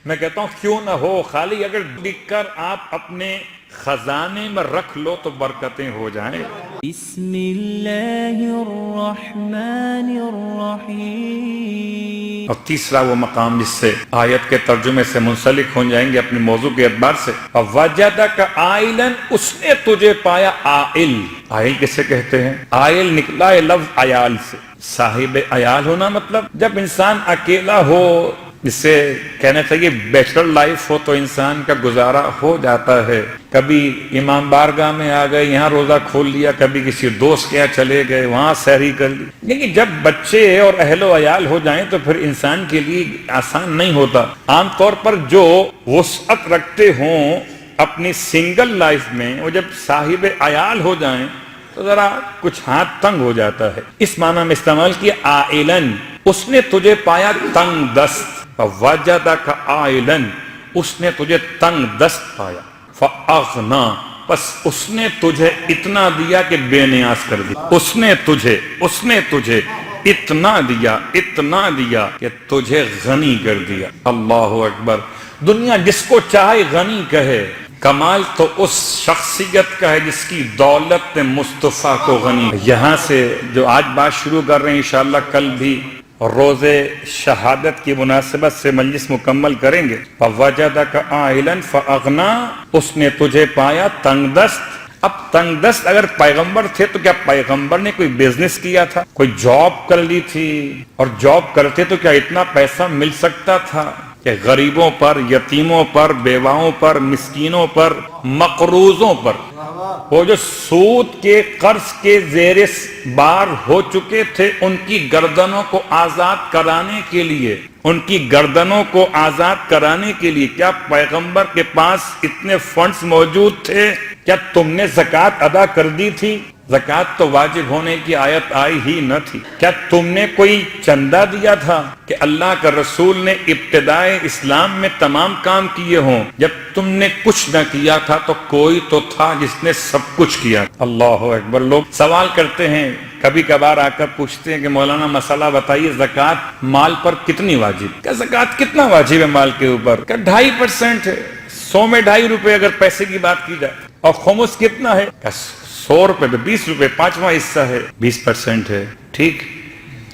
میں کہتا ہوں کیوں نہ ہو، خالی اگر لکھ کر آپ اپنے خزانے میں رکھ لو تو برکتیں ہو جائیں۔ بسم اللہ الرحمن الرحیم۔ اور تیسرا وہ مقام جس سے آیت کے ترجمے سے منسلک ہو جائیں گے اپنے موضوع کے اعتبار سے، وَوَجَدَكَ عَائِلًا، اس نے تجھے پایا عائل۔ عائل کسے کہتے ہیں؟ عائل نکلا ہے لفظ عیال سے، صاحب عیال ہونا مطلب جب انسان اکیلا ہو، جسے کہنا چاہیے بیچلر لائف ہو تو انسان کا گزارا ہو جاتا ہے، کبھی امام بارگاہ میں آ گئے یہاں روزہ کھول لیا، کبھی کسی دوست کے یہاں چلے گئے وہاں سحری کر لی، لیکن جب بچے اور اہل و عیال ہو جائیں تو پھر انسان کے لیے آسان نہیں ہوتا۔ عام طور پر جو وسعت رکھتے ہوں اپنی سنگل لائف میں، وہ جب صاحب عیال ہو جائیں تو ذرا کچھ ہاتھ تنگ ہو جاتا ہے۔ اس معنی میں استعمال کیا عائلن، اس نے تجھے پایا تنگ دست، وَوَجَدَكَ عَائِلًا، اس نے تجھے تنگ دست پایا، فَأَغْنَا، پس اس نے تجھے اتنا دیا کہ بے نیاز کر دیا، اس نے تجھے اتنا دیا کہ تجھے غنی کر دیا۔ اللہ اکبر۔ دنیا جس کو چاہے غنی کہے، کمال تو اس شخصیت کا ہے جس کی دولت نے مصطفیٰ کو غنی۔ یہاں سے جو آج بات شروع کر رہے ہیں انشاءاللہ کل بھی روز شہادت کی مناسبت سے مجلس مکمل کریں گے۔ فَوَجَدَكَ عَائِلًا فَأَغْنَا، اس نے تجھے پایا تنگ دست۔ اب تنگ دست اگر پیغمبر تھے تو کیا پیغمبر نے کوئی بزنس کیا تھا، کوئی جاب کر لی تھی؟ اور جاب کرتے تو کیا اتنا پیسہ مل سکتا تھا کہ غریبوں پر، یتیموں پر، بیواؤں پر، مسکینوں پر، مقروضوں پر، وہ جو سود کے قرض کے زیر بار ہو چکے تھے ان کی گردنوں کو آزاد کرانے کے لیے کیا پیغمبر کے پاس اتنے فنڈز موجود تھے؟ کیا تم نے زکوٰۃ ادا کر دی تھی؟ زکوٰۃ تو واجب ہونے کی آیت آئی ہی نہ تھی۔ کیا تم نے کوئی چندہ دیا تھا کہ اللہ کا رسول نے ابتدائے اسلام میں تمام کام کیے ہوں؟ جب تم نے کچھ نہ کیا تھا تو کوئی تو تھا جس نے سب کچھ کیا۔ اللہ اکبر۔ لوگ سوال کرتے ہیں، کبھی کبھار آ کر پوچھتے ہیں کہ مولانا مسئلہ بتائیے زکوٰۃ مال پر کتنی واجب؟ کیا زکوٰۃ کتنا واجب ہے مال کے اوپر؟ کیا 2.5% ہے؟ 100 میں 2.5 روپے اگر پیسے کی بات کی جائے۔ اور خمس کتنا ہے؟ 100 روپے پہ 20 روپے، 5واں حصہ ہے، 20% ہے۔ ٹھیک،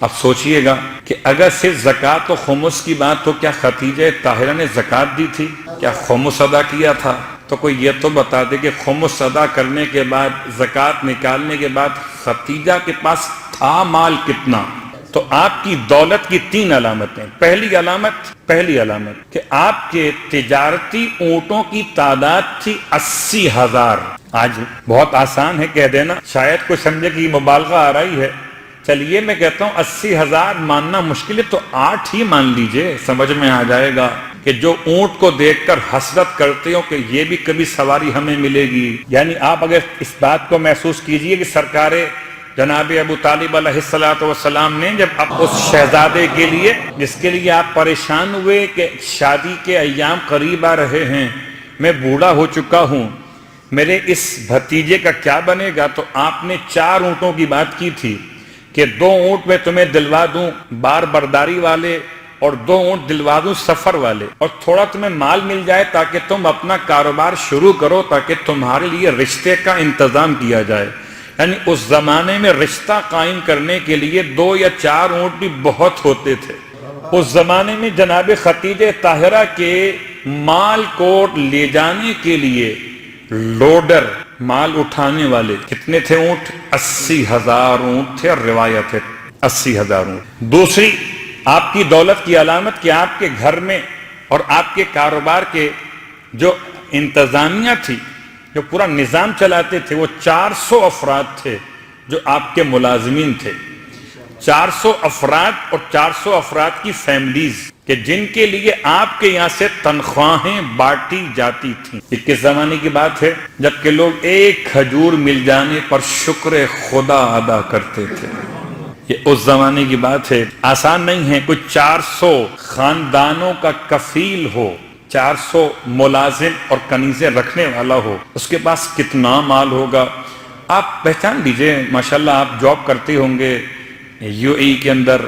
اب سوچئے گا کہ اگر صرف زکوٰۃ و خمس کی بات ہو، کیا خدیجہ طاہرہ نے زکوٰۃ دی تھی؟ کیا خمس ادا کیا تھا؟ تو کوئی یہ تو بتا دے کہ خمس ادا کرنے کے بعد، زکوٰۃ نکالنے کے بعد خدیجہ کے پاس تھا مال کتنا؟ تو آپ کی دولت کی 3 علامتیں۔ پہلی علامت کہ آپ کے تجارتی اونٹوں کی تعداد تھی 80,000۔ آج بہت آسان ہے کہہ دینا، شاید کوئی سمجھے کہ یہ مبالغہ آ رہی ہے، چلیے میں کہتا ہوں 80,000 ماننا مشکل ہے تو 8 ہی مان لیجئے، سمجھ میں آ جائے گا کہ جو اونٹ کو دیکھ کر حسرت کرتے ہو کہ یہ بھی کبھی سواری ہمیں ملے گی۔ یعنی آپ اگر اس بات کو محسوس کیجئے کہ سرکار جناب ابو طالب علیہ السلام نے جب اب اس شہزادے کے لیے، جس کے لیے آپ پریشان ہوئے کہ شادی کے ایام قریب آ رہے ہیں، میں بوڑھا ہو چکا ہوں، میرے اس بھتیجے کا کیا بنے گا، تو آپ نے 4 اونٹوں کی بات کی تھی کہ 2 اونٹ میں تمہیں دلوا دوں بار برداری والے اور 2 اونٹ دلوا دوں سفر والے، اور تھوڑا تمہیں مال مل جائے تاکہ تم اپنا کاروبار شروع کرو، تاکہ تمہارے لیے رشتے کا انتظام کیا جائے۔ یعنی اس زمانے میں رشتہ قائم کرنے کے لیے 2 یا 4 اونٹ بھی بہت ہوتے تھے۔ اس زمانے میں جناب خدیجہ طاہرہ کے مال کو لے جانے کے لیے لوڈر، مال اٹھانے والے کتنے تھے اونٹ؟ 80,000 اونٹ تھے، اور روایت ہے 80,000 اونٹ۔ دوسری آپ کی دولت کی علامت کہ آپ کے گھر میں اور آپ کے کاروبار کے جو انتظامیہ تھی، جو پورا نظام چلاتے تھے، وہ 400 افراد تھے جو آپ کے ملازمین تھے۔ 400 افراد اور 400 افراد کی فیملیز کہ جن کے لیے آپ کے یہاں سے تنخواہیں بانٹی جاتی تھیں۔ یہ کس زمانے کی بات ہے؟ جبکہ لوگ ایک کھجور مل جانے پر شکر خدا ادا کرتے تھے۔ یہ اس زمانے کی بات ہے، آسان نہیں ہے کوئی 400 خاندانوں کا کفیل ہو، 400 ملازم اور کنیزیں رکھنے والا ہو، اس کے پاس کتنا مال ہوگا۔ آپ پہچان لیجئے، ماشاءاللہ آپ جاب کرتے ہوں گے، یو ای کے اندر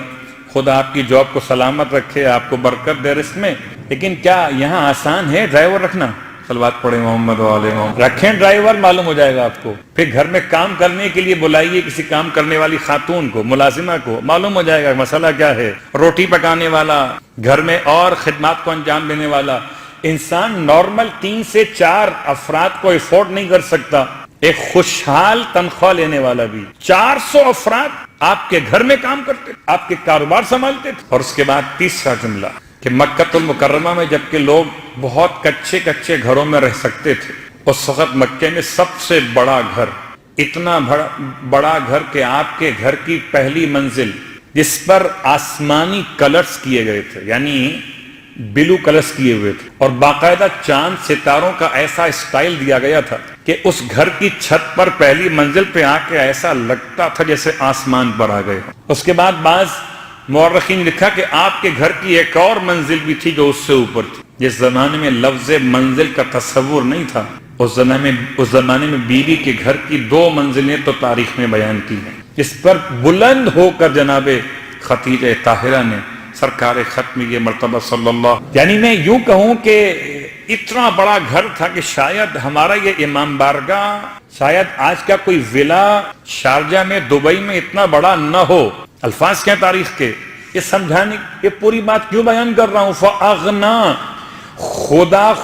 خدا آپ کی جاب کو سلامت رکھے، آپ کو برکت دے رزق میں. لیکن کیا یہاں آسان ہے ڈرائیور رکھنا؟ صلوات پڑھیں محمد و آل محمد. رکھیں ڈرائیور، معلوم ہو جائے گا آپ کو. پھر گھر میں کام کرنے کے لیے بلائیے کسی کام کرنے والی خاتون کو، ملازمہ کو، معلوم ہو جائے گا مسئلہ کیا ہے. روٹی پکانے والا، گھر میں اور خدمات کو انجام دینے والا. انسان نارمل 3 سے 4 افراد کو افورڈ نہیں کر سکتا. ایک خوشحال تنخواہ لینے والا بھی 400 افراد آپ کے گھر میں کام کرتے تھے، آپ کے کاروبار سنبھالتے تھے. اور اس کے بعد تیسرا جملہ کہ مکہ المکرمہ میں جبکہ لوگ بہت کچے گھروں میں رہ سکتے تھے، اس وقت مکہ میں سب سے بڑا گھر، اتنا بڑا گھر کہ آپ کے گھر کی پہلی منزل جس پر آسمانی کلرز کیے گئے تھے، یعنی بلو کلرز کیے ہوئے تھے، اور باقاعدہ چاند ستاروں کا ایسا اسٹائل دیا گیا تھا کہ اس گھر کی چھت پر پہلی منزل پہ آ کے ایسا لگتا تھا جیسے آسمان پر آ گئے. اس کے بعد بعض مورخین نے لکھا کہ آپ کے گھر کی ایک اور منزل بھی تھی جو اس سے اوپر تھی. جس زمانے میں لفظ منزل کا تصور نہیں تھا، اس زمانے میں بیوی کے گھر کی 2 منزلیں تو تاریخ میں بیان کی ہیں، جس پر بلند ہو کر جناب خدیجہ طاہرہ نے سرکار ختم یہ مرتبہ صلی اللہ، یعنی میں یوں کہوں کہ اتنا بڑا گھر تھا کہ شاید ہمارا یہ امام بارگاہ، شاید آج کا کوئی ولا شارجہ میں، دبئی میں اتنا بڑا نہ ہو. الفاظ کیا تاریخ کے، یہ سمجھانے، یہ پوری بات کیوں بیان کر رہا ہوں. فَأَغْنَا،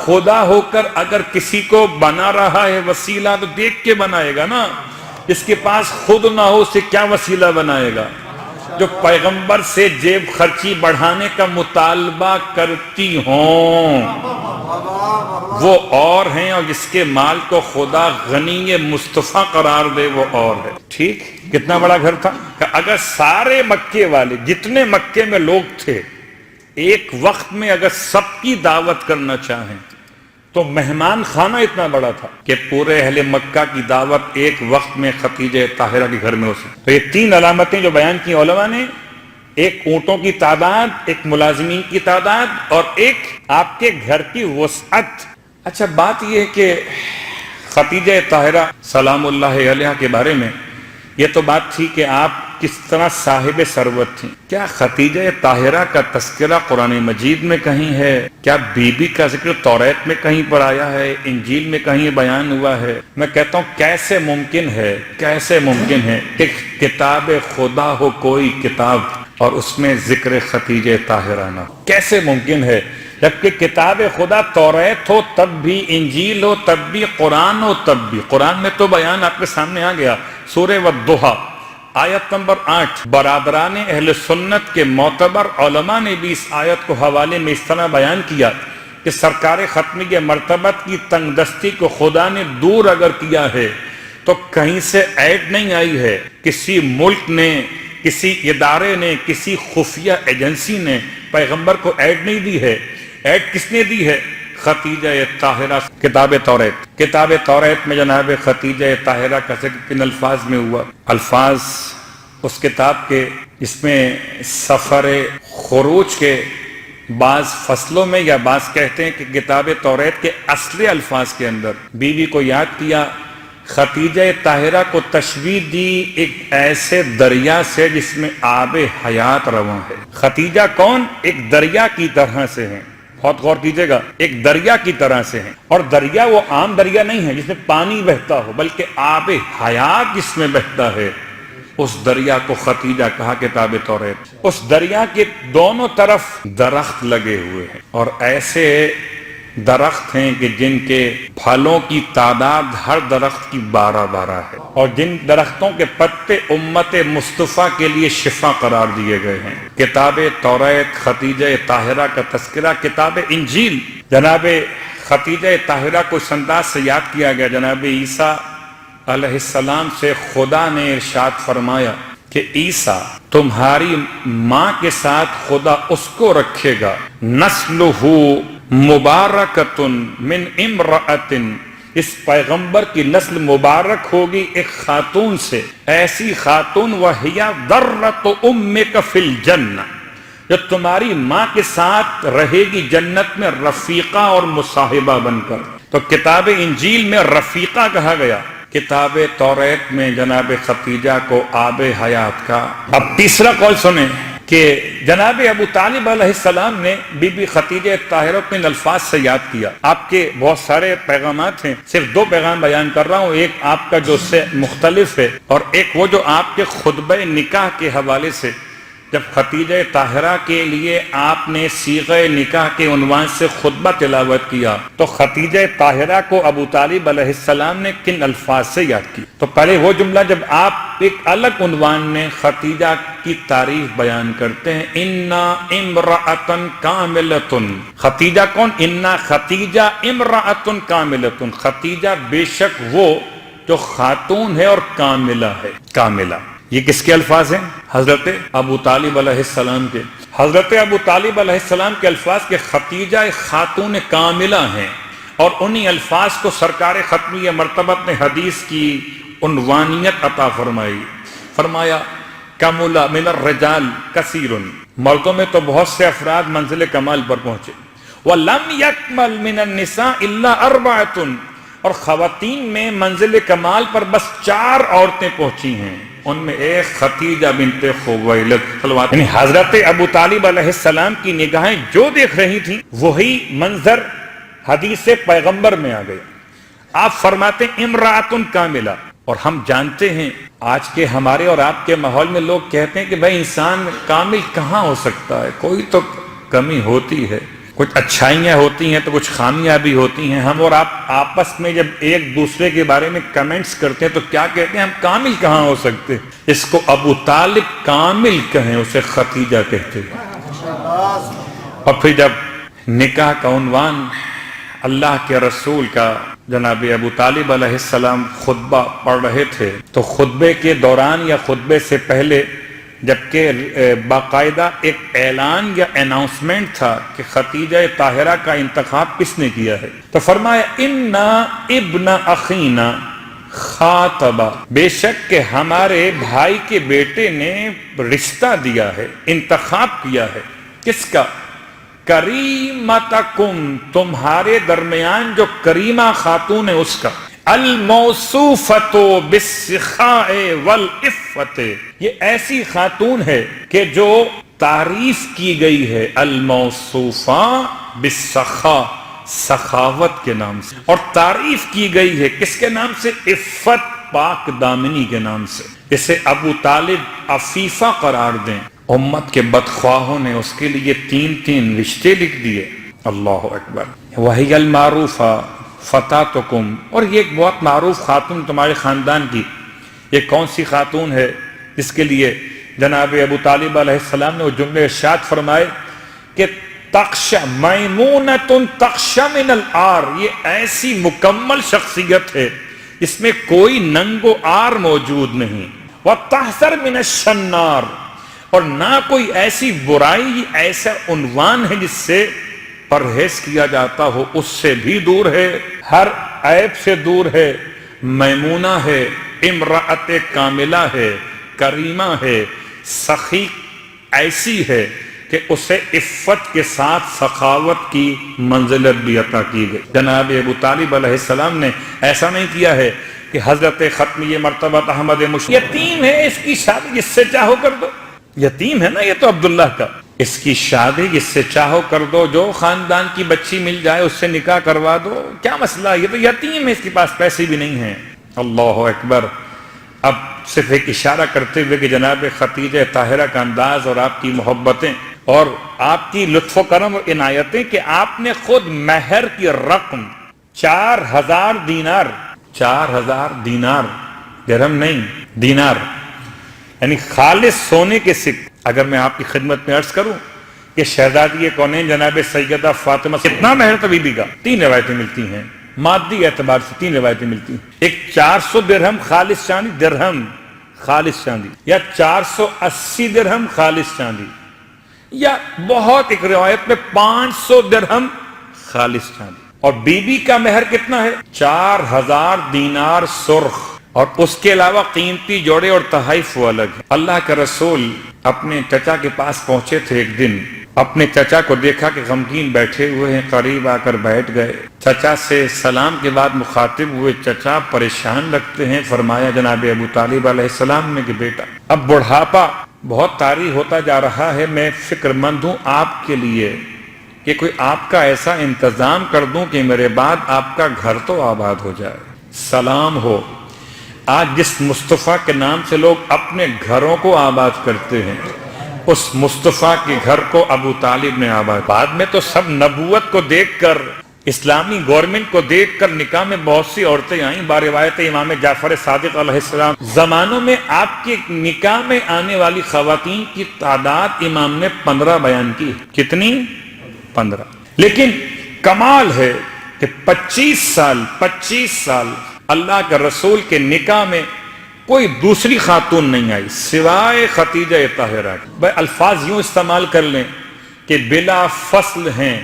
خدا ہو کر اگر کسی کو بنا رہا ہے وسیلہ تو دیکھ کے بنائے گا نا. جس کے پاس خود نہ ہو اسے کیا وسیلہ بنائے گا. جو پیغمبر سے جیب خرچی بڑھانے کا مطالبہ کرتی ہوں وہ اور ہیں، اور جس کے مال کو خدا غنی مصطفیٰ قرار دے وہ اور ہے. ٹھیک، کتنا بڑا گھر تھا کہ اگر سارے مکے والے جتنے مکے میں لوگ تھے ایک وقت میں اگر سب کی دعوت کرنا چاہیں تو مہمان خانہ اتنا بڑا تھا کہ پورے اہل مکہ کی دعوت ایک وقت میں خدیجہ طاہرہ کے گھر میں ہو سکتی. تو یہ 3 علامتیں جو بیان کی علماء نے، ایک اونٹوں کی تعداد، ایک ملازمین کی تعداد، اور ایک آپ کے گھر کی وسعت. اچھا بات یہ ہے کہ خدیجہ طاہرہ سلام اللہ علیہ کے بارے میں یہ تو بات تھی کہ آپ کس طرح صاحب ثروت تھیں. کیا خدیجہ طاہرہ کا تذکرہ قرآن مجید میں کہیں ہے؟ کیا بی بی کا ذکر توریت میں کہیں پر آیا ہے؟ انجیل میں کہیں بیان ہوا ہے؟ میں کہتا ہوں کیسے ممکن ہے کہ کتاب خدا ہو کوئی کتاب اور اس میں ذکر خدیجہ طاہرہ نہ ہو؟ کیسے ممکن ہے؟ جبکہ کتاب خدا توریت ہو تب بھی، انجیل ہو تب بھی، قرآن ہو تب بھی. قرآن میں تو بیان آپ کے سامنے آ گیا، سورہ والضحیٰ آیت نمبر 8. برادران اہل سنت کے معتبر علماء نے بھی اس آیت کو حوالے میں اس طرح بیان کیا کہ سرکار ختمی مرتبت کی تنگ دستی کو خدا نے دور اگر کیا ہے تو کہیں سے ایڈ نہیں آئی ہے. کسی ملک نے، کسی ادارے نے، کسی خفیہ ایجنسی نے پیغمبر کو ایڈ نہیں دی ہے. ایڈ کس نے دی ہے؟ خدیجہ طاہرہ. کتاب توریت میں جناب خدیجہ طاہرہ کا ذکر کن الفاظ میں ہوا؟ الفاظ اس کتاب کے جس میں سفر خروج کے بعض فصلوں میں، یا بعض کہتے ہیں کہ کتاب توریت کے اصل الفاظ کے اندر بیوی کو یاد کیا، خدیجہ طاہرہ کو تشبیہ دی ایک ایسے دریا سے جس میں آب حیات رواں ہے. خدیجہ کون؟ ایک دریا کی طرح سے ہیں. بہت غور کیجئے گا، ایک دریا کی طرح سے ہیں. اور دریا وہ عام دریا نہیں ہے جس میں پانی بہتا ہو، بلکہ آب حیات جس میں بہتا ہے، اس دریا کو خدیجہ کہا کتاب توریت. اس دریا کے دونوں طرف درخت لگے ہوئے ہیں، اور ایسے درخت ہیں کہ جن کے پھلوں کی تعداد ہر درخت کی 12 ہے، اور جن درختوں کے پتے امت مصطفیٰ کے لیے شفا قرار دیے گئے ہیں. کتاب توریت، خدیجہ طاہرہ کا تذکرہ. کتاب انجیل، جناب خدیجہ طاہرہ کو اس انداز سے یاد کیا گیا. جناب عیسیٰ علیہ السلام سے خدا نے ارشاد فرمایا کہ عیسیٰ تمہاری ماں کے ساتھ خدا اس کو رکھے گا، نسلہ مبارکتن من امرأتن، اس پیغمبر کی نسل مبارک ہوگی ایک خاتون سے، ایسی خاتون وہی ذرۃ امک فی الجنہ، جو تمہاری ماں کے ساتھ رہے گی جنت میں رفیقہ اور مصاحبہ بن کر. تو کتاب انجیل میں رفیقہ کہا گیا، کتاب توریت میں جناب خدیجہ کو آب حیات کا. اب تیسرا قول سنیں کہ جناب ابو طالب علیہ السلام نے بی بی خدیجہ طاہرہ کو ان الفاظ سے یاد کیا. آپ کے بہت سارے پیغامات ہیں، صرف 2 پیغام بیان کر رہا ہوں، ایک آپ کا جو سے مختلف ہے اور ایک وہ جو آپ کے خطبہ نکاح کے حوالے سے جب خدیجہ طاہرہ کے لیے آپ نے صیغہ نکاح کے عنوان سے خطبہ تلاوت کیا تو خدیجہ طاہرہ کو ابو طالب علیہ السلام نے کن الفاظ سے یاد کی. تو پہلے وہ جملہ جب آپ ایک الگ عنوان میں خدیجہ کی تعریف بیان کرتے ہیں، انا امرأۃ کاملۃ. خدیجہ کون؟ انا خدیجہ امرأۃ کاملۃ. خدیجہ بے شک وہ جو خاتون ہے اور کاملہ ہے. کاملہ یہ کس کے الفاظ ہیں؟ حضرت ابو طالب علیہ السلام کے. حضرت ابو طالب علیہ السلام کے الفاظ کہ خدیجہ ایک خاتون کاملہ ہیں، اور انہی الفاظ کو سرکار ختمیہ مرتبت نے حدیث کی عنوانیت عطا فرمائی. فرمایا کمل من الرجال کثیر، مردوں میں تو بہت سے افراد منزل کمال پر پہنچے. وَلَمْ يَكْمَلْ مِنَ النِّسَاءِ إِلَّا أَرْبَعَةٌ، اور خواتین میں منزل کمال پر بس 4 عورتیں پہنچی ہیں، ان میں ایک خدیجہ بنت خویلد. یعنی حضرت ابو طالب علیہ السلام کی نگاہیں جو دیکھ رہی تھیں وہی منظر حدیث پیغمبر میں آ گیا. آپ فرماتے ہیں امرأۃ کاملہ. اور ہم جانتے ہیں آج کے ہمارے اور آپ کے ماحول میں لوگ کہتے ہیں کہ بھائی انسان کامل کہاں ہو سکتا ہے، کوئی تو کمی ہوتی ہے، کچھ اچھائیاں ہوتی ہیں تو کچھ خامیاں بھی ہوتی ہیں. ہم اور آپ آپس میں جب ایک دوسرے کے بارے میں کمنٹس کرتے ہیں تو کیا کہتے ہیں؟ ہم کامل کہاں ہو سکتے. اس کو ابو طالب کامل کہیں، اسے خدیجہ کہتے ہیں. اور پھر جب نکاح کا عنوان اللہ کے رسول کا جناب ابو طالب علیہ السلام خطبہ پڑھ رہے تھے تو خطبے کے دوران یا خطبے سے پہلے جبکہ باقاعدہ ایک اعلان یا اناؤنسمنٹ تھا کہ خدیجہ طاہرہ کا انتخاب کس نے کیا ہے، تو فرمایا انا ابن اخینا خاطبہ، بے شک کہ ہمارے بھائی کے بیٹے نے رشتہ دیا ہے، انتخاب کیا ہے. کس کا؟ کریمتکم، تمہارے درمیان جو کریمہ خاتون ہے اس کا. الموصوفۃ بالسخاء والعفۃ، یہ ایسی خاتون ہے کہ جو تعریف کی گئی ہے الموصوفہ بالسخاء، سخاوت کے نام سے، اور تعریف کی گئی ہے کس کے نام سے؟ عفت، پاک دامنی کے نام سے. اسے ابو طالب عفیفہ قرار دیں. امت کے بدخواہوں نے اس کے لیے 3 رشتے لکھ دیے. اللہ اکبر. وہی المعروفہ فتاتکم، اور یہ ایک بہت معروف خاتون تمہارے خاندان کی. یہ کون سی خاتون ہے جس کے لیے جناب ابو طالب علیہ السلام نے وہ جملے ارشاد فرمائے کہ تخشى میمونۃ تخشى من العار، یہ ایسی مکمل شخصیت ہے جس میں کوئی ننگ و عار موجود نہیں. وتحذر من الشنار، اور نہ کوئی ایسی برائی، ایسا عنوان ہے جس سے پرہیز کیا جاتا ہو، اس سے بھی دور ہے، ہر عیب سے دور ہے. میمونہ ہے، امرأت کاملہ ہے، کریمہ ہے، سخی ایسی ہے کہ اسے عفت کے ساتھ سخاوت کی منزلت بھی عطا کی گئی. جناب ابو طالب علیہ السلام نے ایسا نہیں کیا ہے کہ حضرت ختمی مرتبہ احمد مشتاق یتیم ہے اس کی شادی جس سے چاہو کر دو. یتیم ہے نا یہ تو عبداللہ کا، اس کی شادی جس سے چاہو کر دو، جو خاندان کی بچی مل جائے اس سے نکاح کروا دو، کیا مسئلہ، یہ تو یتیم ہے، اس کے پاس پیسے بھی نہیں ہیں. اللہ اکبر. اب صرف ایک اشارہ کرتے ہوئے کہ جناب خدیجہ طاہرہ کا انداز اور آپ کی محبتیں اور آپ کی لطف و کرم و عنایتیں کہ آپ نے خود مہر کی رقم 4000 دینار، 4000 دینار، درہم نہیں، دینار، یعنی خالص سونے کے سکے. اگر میں آپ کی خدمت میں عرض کروں کہ شہزادی کونین جناب سیدہ فاطمہ کتنا مہر تھا بی بی کا؟ 3 روایتیں ملتی ہیں، مادی اعتبار سے 3 روایتیں ملتی ہیں. ایک 400 درہم خالص چاندی، درہم خالص چاندی، یا 480 درہم خالص چاندی، یا بہت ایک روایت میں 500 درہم خالص چاندی. اور بی بی کا مہر کتنا ہے؟ 4000 دینار سرخ، اور اس کے علاوہ قیمتی جوڑے اور تحائف وہ الگ ہیں. اللہ کے رسول اپنے چچا کے پاس پہنچے تھے. ایک دن اپنے چچا کو دیکھا کہ غمگین بیٹھے ہوئے ہیں، قریب آ کر بیٹھ گئے. چچا سے سلام کے بعد مخاطب ہوئے، چچا پریشان لگتے ہیں. فرمایا جناب ابو طالب علیہ السلام نے کہ بیٹا اب بڑھاپا بہت طاری ہوتا جا رہا ہے، میں فکر مند ہوں آپ کے لیے کہ کوئی آپ کا ایسا انتظام کر دوں کہ میرے بعد آپ کا گھر تو آباد ہو جائے، سلام ہو۔ آج جس مصطفیٰ کے نام سے لوگ اپنے گھروں کو آباد کرتے ہیں، اس مصطفیٰ کے گھر کو ابو طالب نے آباد۔ بعد میں تو سب نبوت کو دیکھ کر، اسلامی گورنمنٹ کو دیکھ کر نکاح میں بہت سی عورتیں آئیں، باروایت امام جعفر صادق علیہ السلام زمانوں میں آپ کے نکاح میں آنے والی خواتین کی تعداد امام نے 15 بیان کی۔ کتنی؟ 15۔ لیکن کمال ہے کہ 25 سال اللہ کے رسول کے نکاح میں کوئی دوسری خاتون نہیں آئی سوائے خدیجہ طاہرہ کی۔ بھائی الفاظ یوں استعمال کر لیں کہ بلا فصل ہیں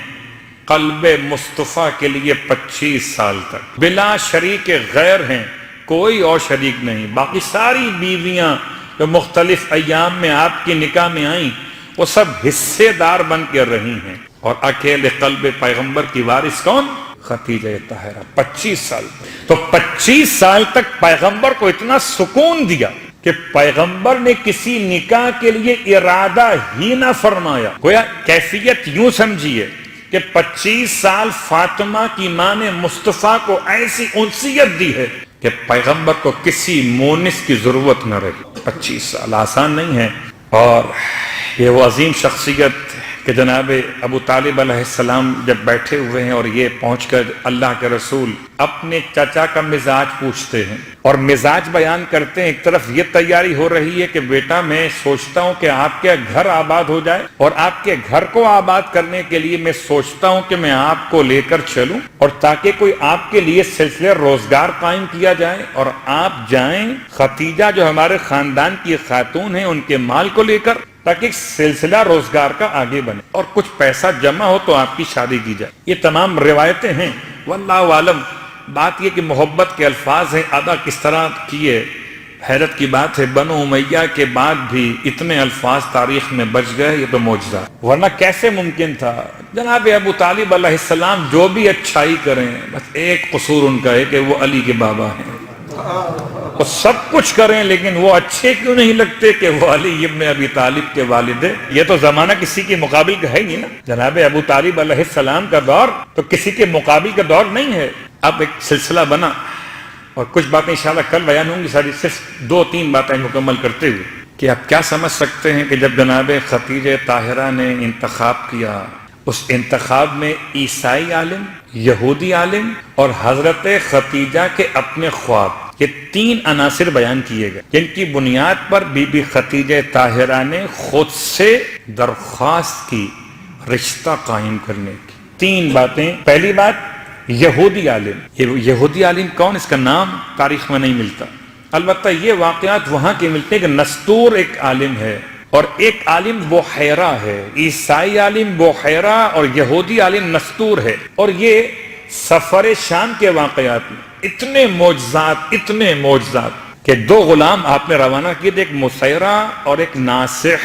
قلب مصطفیٰ کے لیے 25 سال تک، بلا شریک غیر ہیں، کوئی اور شریک نہیں۔ باقی ساری بیویاں جو مختلف ایام میں آپ کی نکاح میں آئیں وہ سب حصے دار بن کے رہی ہیں، اور اکیلے قلب پیغمبر کی وارث کون؟ خدیجہ طاہرہ۔ 25 سال، تو 25 سال تک پیغمبر کو اتنا سکون دیا کہ پیغمبر نے کسی نکاح کے لیے ارادہ ہی نہ فرمایا۔ گویا کیفیت یوں سمجھیے کہ 25 سال فاطمہ کی ماں نے مصطفیٰ کو ایسی انسیت دی ہے کہ پیغمبر کو کسی مونس کی ضرورت نہ رہی۔ 25 سال آسان نہیں ہے، اور یہ وہ عظیم شخصیت کہ جناب ابو طالب علیہ السلام جب بیٹھے ہوئے ہیں اور یہ پہنچ کر اللہ کے رسول اپنے چچا کا مزاج پوچھتے ہیں اور مزاج بیان کرتے ہیں۔ ایک طرف یہ تیاری ہو رہی ہے کہ بیٹا میں سوچتا ہوں کہ آپ کے گھر آباد ہو جائے، اور آپ کے گھر کو آباد کرنے کے لیے میں سوچتا ہوں کہ میں آپ کو لے کر چلوں، اور تاکہ کوئی آپ کے لیے سلسلہ روزگار قائم کیا جائے، اور آپ جائیں خدیجہ جو ہمارے خاندان کی خاتون ہیں ان کے مال کو لے کر، تاکہ سلسلہ روزگار کا آگے بنے اور کچھ پیسہ جمع ہو تو آپ کی شادی کی جائے۔ یہ تمام روایتیں ہیں، واللہ عالم۔ بات یہ کہ محبت کے الفاظ ہیں، ادا کس طرح کیے، حیرت کی بات ہے بنو امیہ کے بعد بھی اتنے الفاظ تاریخ میں بچ گئے، یہ تو معجزہ، ورنہ کیسے ممکن تھا؟ جناب ابو طالب علیہ السلام جو بھی اچھائی کریں، بس ایک قصور ان کا ہے کہ وہ علی کے بابا ہیں، وہ سب کچھ کریں لیکن وہ اچھے کیوں نہیں لگتے کہ وہ علی ابن ابی طالب کے والد ہیں؟ یہ تو زمانہ کسی کے مقابل کا ہے نہیں نا۔ جناب ابو طالب علیہ السلام کا دور تو کسی کے مقابل کا دور نہیں ہے۔ اب ایک سلسلہ بنا، اور کچھ باتیں انشاءاللہ کل بیان ہوں گی، ساری صرف 2-3 باتیں مکمل کرتے ہوئے کہ آپ کیا سمجھ سکتے ہیں کہ جب جناب خدیجہ طاہرہ نے انتخاب کیا، اس انتخاب میں عیسائی عالم، یہودی عالم اور حضرت خدیجہ کے اپنے خواب، یہ 3 عناصر بیان کیے گئے، جن کی بنیاد پر بی بی خدیجہ طاہرہ نے خود سے درخواست کی رشتہ قائم کرنے کی۔ 3 باتیں۔ پہلی بات، یہودی عالم۔ یہودی عالم کون؟ اس کا نام تاریخ میں نہیں ملتا، البتہ یہ واقعات وہاں کے ملتے ہیں کہ نستور ایک عالم ہے اور ایک عالم بحیرہ ہے، عیسائی عالم بحیرہ اور یہودی عالم نستور ہے، اور یہ سفر شام کے واقعات میں اتنے معجزات کہ 2 غلام آپ نے روانہ کیے تھے، ایک مسیرہ اور ایک ناصح،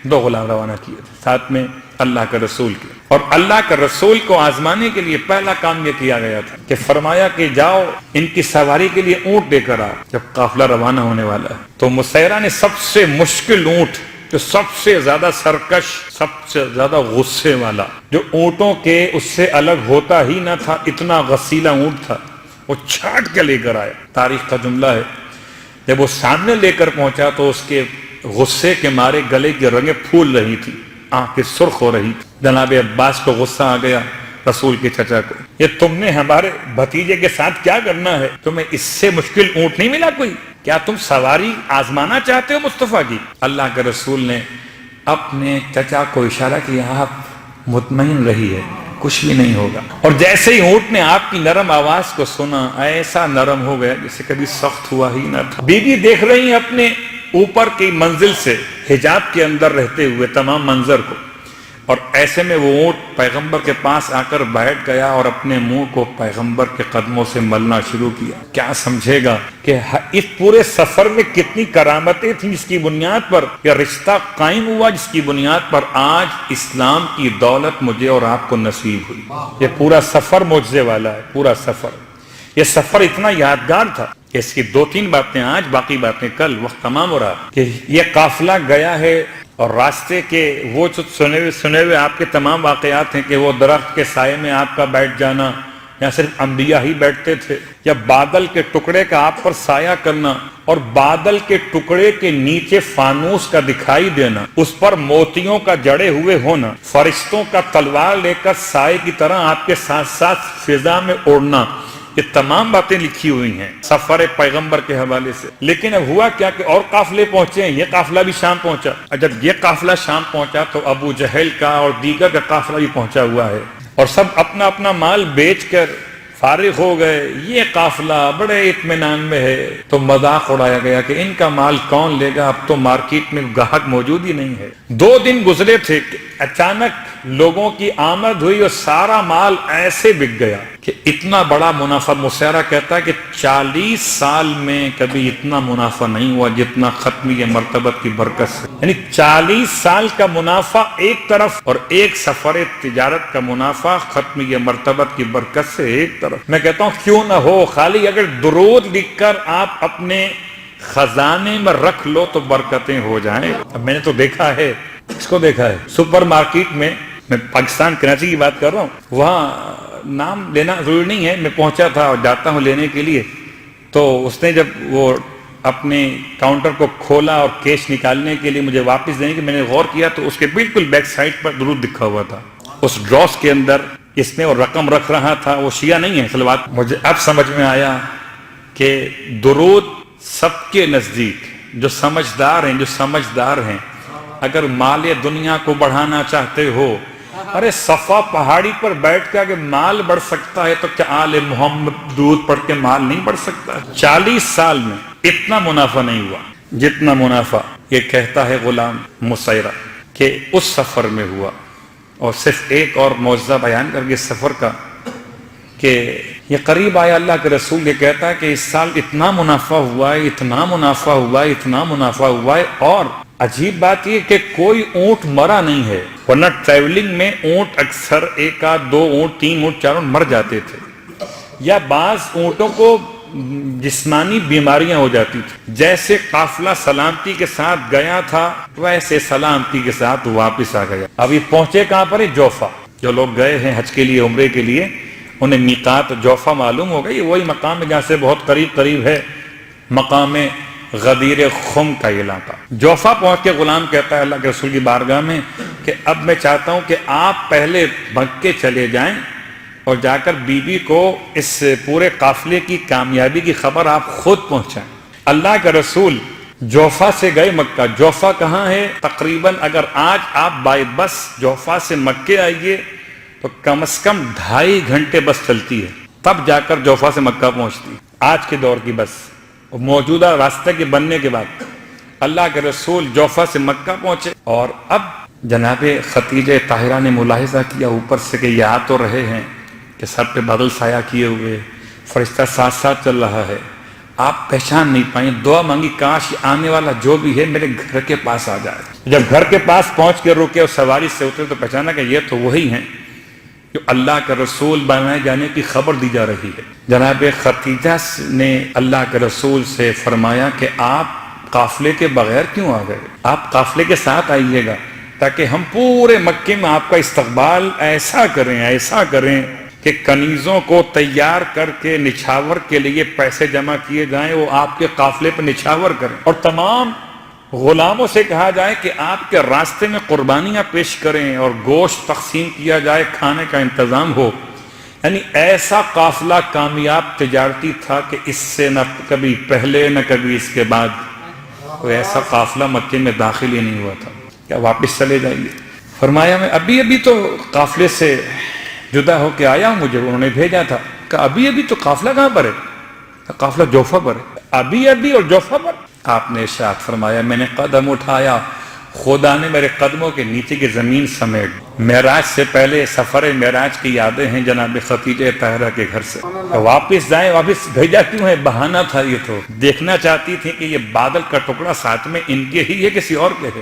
2 غلام روانہ کیے تھے ساتھ میں اللہ کے رسول کے، اور اللہ کے رسول کو آزمانے کے لیے پہلا کام یہ کیا گیا تھا کہ فرمایا کہ جاؤ ان کی سواری کے لیے اونٹ لے کر آؤ جب قافلہ روانہ ہونے والا ہے۔ تو مسیرہ نے سب سے مشکل اونٹ، جو سب سے زیادہ سرکش، سب سے زیادہ غصے والا، جو اونٹوں کے اس سے الگ ہوتا ہی نہ تھا، اتنا غسیلا اونٹ تھا، وہ چھاٹ کے لے کر آیا۔ تاریخ کا جملہ ہے جب وہ سامنے لے کر پہنچا تو اس کے غصے کے مارے گلے کی رگیں پھول رہی تھی، آنکھیں سرخ ہو رہی تھی۔ جناب عباس کو غصہ آ گیا، رسول کے چچا کو، یہ تم نے ہمارے بھتیجے کے ساتھ کیا کرنا ہے؟ تمہیں اس سے مشکل اونٹ نہیں ملا کوئی؟ کیا تم سواری آزمانا چاہتے ہو مصطفیٰ کی؟ اللہ کے رسول نے اپنے چچا کو اشارہ کیا، آپ مطمئن رہیے، کچھ بھی نہیں ہوگا۔ اور جیسے ہی اونٹ نے آپ کی نرم آواز کو سنا، ایسا نرم ہو گیا جیسے کبھی سخت ہوا ہی نہ تھا۔ بیوی دیکھ رہی ہیں اپنے اوپر کی منزل سے حجاب کے اندر رہتے ہوئے تمام منظر کو، اور ایسے میں وہ اونٹ پیغمبر کے پاس آ کر بیٹھ گیا اور اپنے منہ کو پیغمبر کے قدموں سے ملنا شروع کیا۔ کیا سمجھے گا کہ اس پورے سفر میں کتنی کرامتیں تھیں جس کی بنیاد پر یہ رشتہ قائم ہوا، جس کی بنیاد پر آج اسلام کی دولت مجھے اور آپ کو نصیب ہوئی۔ یہ پورا سفر معجزے والا ہے، پورا سفر۔ یہ سفر اتنا یادگار تھا کہ اس کی 2-3 باتیں آج، باقی باتیں کل، وقت تمام ہو رہا کہ یہ قافلہ گیا ہے اور راستے کے وہ جو سنے ہوئے آپ کے تمام واقعات ہیں کہ وہ درخت کے سائے میں آپ کا بیٹھ جانا، یا صرف انبیاء ہی بیٹھتے تھے، یا بادل کے ٹکڑے کا آپ پر سایہ کرنا، اور بادل کے ٹکڑے کے نیچے فانوس کا دکھائی دینا، اس پر موتیوں کا جڑے ہوئے ہونا، فرشتوں کا تلوار لے کر سائے کی طرح آپ کے ساتھ ساتھ فضا میں اڑنا، یہ تمام باتیں لکھی ہوئی ہیں سفر پیغمبر کے حوالے سے۔ لیکن اب ہوا کیا کہ اور قافلے پہنچے ہیں، یہ قافلہ بھی شام پہنچا، اور جب یہ قافلہ شام پہنچا تو ابو جہل کا اور دیگر کا قافلہ بھی پہنچا ہوا ہے، اور سب اپنا اپنا مال بیچ کر فارغ ہو گئے۔ یہ قافلہ بڑے اطمینان میں ہے، تو مذاق اڑایا گیا کہ ان کا مال کون لے گا، اب تو مارکیٹ میں گاہک موجود ہی نہیں ہے۔ 2 دن گزرے تھے کہ اچانک لوگوں کی آمد ہوئی اور سارا مال ایسے بک گیا کہ اتنا بڑا منافع۔ مسیرہ کہتا ہے کہ 40 سال میں کبھی اتنا منافع نہیں ہوا جتنا ختمیہ مرتبت کی برکت سے، یعنی 40 سال کا منافع ایک طرف اور ایک سفر تجارت کا منافع ختمیہ مرتبت کی برکت سے ایک طرف۔ میں کہتا ہوں کیوں نہ ہو، خالی اگر درود لکھ کر آپ اپنے خزانے میں رکھ لو تو برکتیں ہو جائیں۔ اب میں نے تو دیکھا ہے، اس کو دیکھا ہے سپر مارکیٹ میں پاکستان کراچی کی بات کر رہا ہوں، وہاں نام لینا ضروری نہیں ہے، میں پہنچا تھا اور جاتا ہوں لینے کے لیے، تو اس نے جب وہ اپنے کاؤنٹر کو کھولا اور کیش نکالنے کے لیے مجھے واپس دینے کی، میں نے غور کیا تو اس کے بالکل بیک سائڈ پر درود لکھا ہوا تھا، اس ڈراس کے اندر اس میں وہ رقم رکھ رہا تھا۔ وہ شیعہ نہیں ہے صلوات۔ مجھے اب سمجھ میں آیا کہ درود سب کے نزدیک جو سمجھدار ہیں اگر مال دنیا کو بڑھانا چاہتے ہو، ارے صفا پہاڑی پر بیٹھ کے اگر مال بڑھ سکتا ہے تو کیا آل محمد درود پڑھ کے مال نہیں بڑھ سکتا؟ 40 سال میں اتنا منافع نہیں ہوا جتنا منافع یہ کہتا ہے غلام مسیرہ کہ اس سفر میں ہوا۔ اور صرف ایک اور معجزہ بیان کر کے سفر کا کہ یہ قریب آیا اللہ کے رسول، یہ کہتا ہے کہ اس سال اتنا منافع ہوا ہے، اتنا منافع ہوا ہے، اتنا منافع ہوا ہے، اور عجیب بات یہ کہ کوئی اونٹ مرا نہیں ہے، ورنہ ٹریولنگ میں اونٹ اکثر 1 آدھ 2 اونٹ 3 اونٹ 4 اونٹ مر جاتے تھے، یا بعض اونٹوں کو جسمانی بیماریاں ہو جاتی تھی۔ جیسے قافلہ سلامتی کے ساتھ گیا تھا ویسے سلامتی کے ساتھ واپس آ گیا۔ اب یہ پہنچے کہاں پر ہے؟ جوفا۔ جو لوگ گئے ہیں حج کے لیے، عمرے کے لیے، انہیں میقات جوفا معلوم ہو گئی، وہی مقام ہے جہاں سے بہت قریب ہے مقام غدیر خم کا علاقہ۔ جوفا پہنچ کے غلام کہتا ہے اللہ کے رسول کی بارگاہ میں کہ اب میں چاہتا ہوں کہ آپ پہلے مکے چلے جائیں اور جا کر بی بی کو اس پورے قافلے کی کامیابی کی خبر آپ خود پہنچائیں۔ اللہ کا رسول جوفا سے گئے مکہ۔ جوفا کہاں ہے؟ تقریباً اگر آج آپ بائی بس جوفا سے مکے آئیے تو کم از کم 2.5 گھنٹے بس چلتی ہے، تب جا کر جوفا سے مکہ پہنچتی ہے آج کے دور کی بس۔ موجودہ راستے کے بننے کے بعد اللہ کے رسول جوفا سے مکہ پہنچے، اور اب جناب خدیجہ طاہرہ نے ملاحظہ کیا اوپر سے کہ یہ آ تو رہے ہیں کہ سر پہ بادل سایہ کیے ہوئے، فرشتہ ساتھ ساتھ چل رہا ہے، آپ پہچان نہیں پائیں، دعا مانگی کاش آنے والا جو بھی ہے میرے گھر کے پاس آ جائے۔ جب گھر کے پاس پہنچ کے رکے اور سواری سے اترے تو پہچانا کہ یہ تو وہی ہیں جو اللہ کا رسول بنائے جانے کی خبر دی جا رہی ہے۔ جناب خدیجہ نے اللہ کے رسول سے فرمایا کہ آپ قافلے کے بغیر کیوں آ گئے؟ آپ قافلے کے ساتھ آئیے گا تاکہ ہم پورے مکے میں آپ کا استقبال ایسا کریں کہ کنیزوں کو تیار کر کے نچھاور کے لیے پیسے جمع کیے جائیں، وہ آپ کے قافلے پر نچھاور کریں، اور تمام غلاموں سے کہا جائے کہ آپ کے راستے میں قربانیاں پیش کریں اور گوشت تقسیم کیا جائے، کھانے کا انتظام ہو۔ یعنی ایسا قافلہ کامیاب تجارتی تھا کہ اس سے نہ کبھی پہلے نہ کبھی اس کے بعد کوئی ایسا قافلہ مکے میں داخل ہی نہیں ہوا تھا۔ کیا واپس چلے جائیے؟ فرمایا میں ابھی تو قافلے سے جدا ہو کے آیا ہوں، مجھے انہوں نے بھیجا تھا۔ کہ ابھی تو قافلہ کہاں پر ہے؟ قافلہ جوفا پر ہے۔ ابھی اور جوفا پر؟ آپ نے ارشاد فرمایا میں نے قدم اٹھایا، خدا نے میرے قدموں کے نیچے کی زمین سمیٹ۔ معراج سے پہلے سفر معراج کی یادیں ہیں جناب خدیجہ طاہرہ کے گھر سے۔ واپس جائیں، واپس بھیجا کیوں ہے؟ بہانہ تھا، یہ تو دیکھنا چاہتی تھی کہ یہ بادل کا ٹکڑا ساتھ میں ان کے ہی ہے کسی اور کے ہے۔